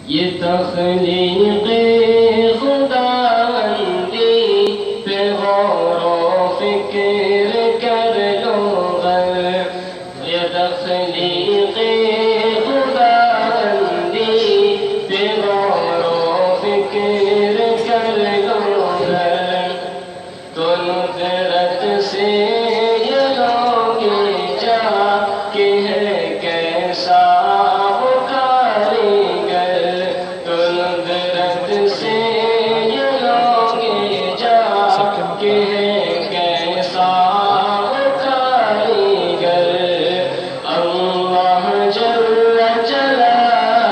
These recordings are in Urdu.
یہ تخلیق خداوندی پہ غور و فکر کر لو غر، یہ تخلیق خداوندی پہ غور و فکر کر لو غر، تو ندرت سے یہ لوگ جا کہ ہے کیسا وہ کاریگر، تو ندرت سے یہ لوگ جا کہ ہے کیسا وہ کاریگر، اللہ جل جلالہ،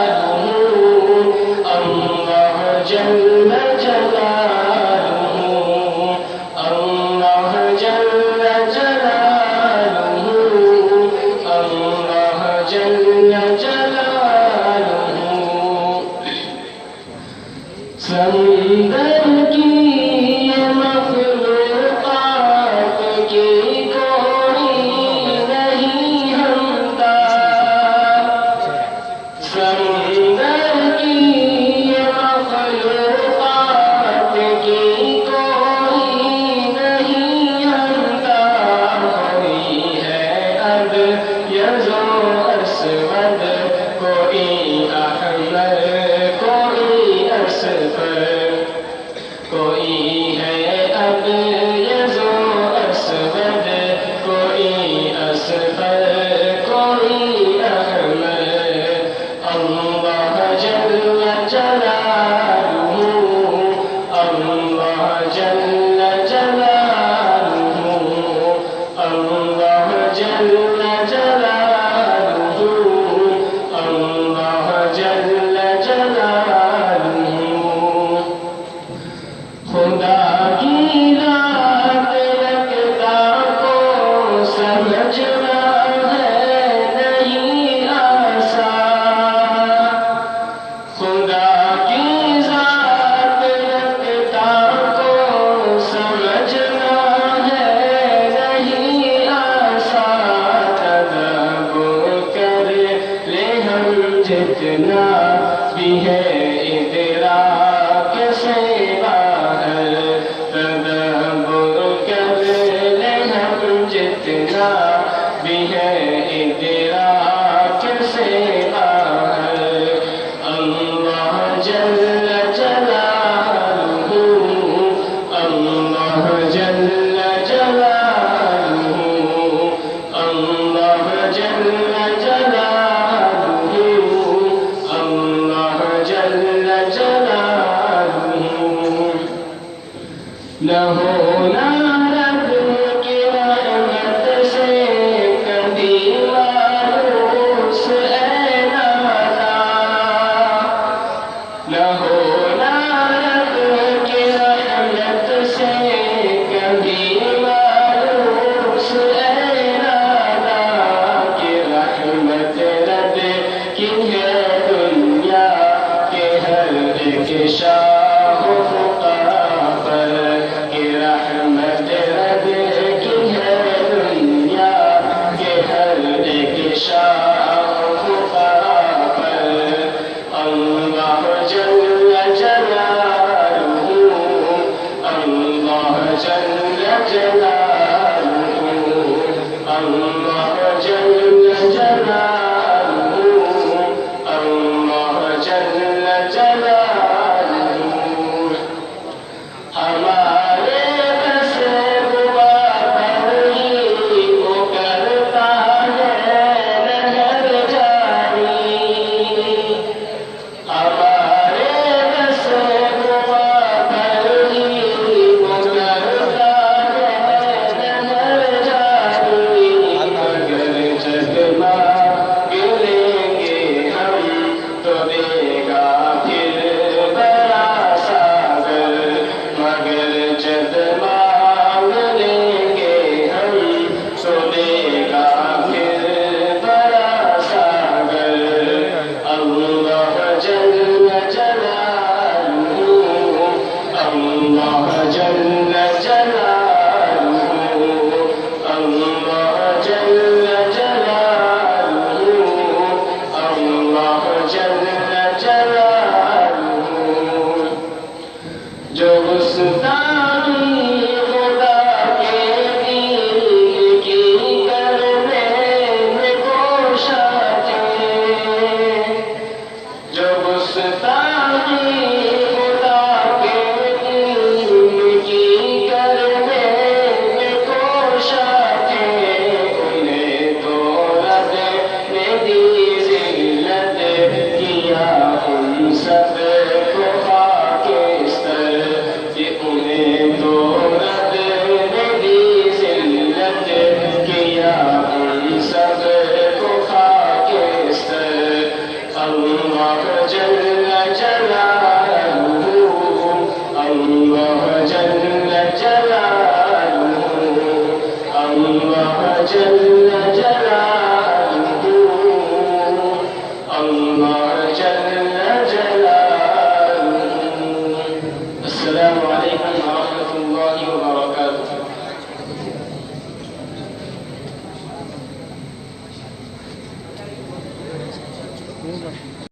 اللہ جل جلالہ، اللہ جل جلالہ، اللہ جل جلالہ، سمندر کی یہ مخلوقات کی کوئی نہیں ہمدار، سمندر کی یہ مخلوقات کی کوئی نہیں ہمدار، کوئی ہے ابیض و اسود، کوئی احمر، کوئی اصفر، کوئی ہے ابیض و اسود، کوئی اصفر، کوئی احمر، اللہ جل جلالہ، اللہ جل جلالہ، اللہ جل جلالہ، اللہ جل جلالہ، خدا کی ذات یکتا کو سمجھنا ہے نہیں آسان، خدا کی ذات یکتا کو سمجھنا ہے نہیں آسان، تدبر کر لے ہم جتنا بھی ہے ادراک سے باہر، تدبر کر لے ہم جتنا بھی ہے ادراک سے باہر، اللہ جل جلالہ، اللہ جل جلالہ، اللہ جل جلالہ، اللہ جل جلالہ، نہ ہونا رب کی رحمت سے کبھی مایوس اے نادا، نہ ہونا رب کی رحمت سے کبھی مایوس اے نادا، کہ رحمت رب کی ہے دنیا کے ہر ایک شاہ و فقرا پر، کہ گستاخی خدا کے ان کی کرنے میں کوشاں تھے، انہیں تو رب نے دی ذلت، کیا ان سب کو خاکستر، کہ انہیں تو رب نے دی ذلت، کیا ان سب کو خاکستر۔ اللہ جل جلالہ، اللہ جل جلالہ، اللہ جل جلالہ، اللہ جل جلالہ۔ السلام علیکم ورحمۃ اللہ وبرکاتہ۔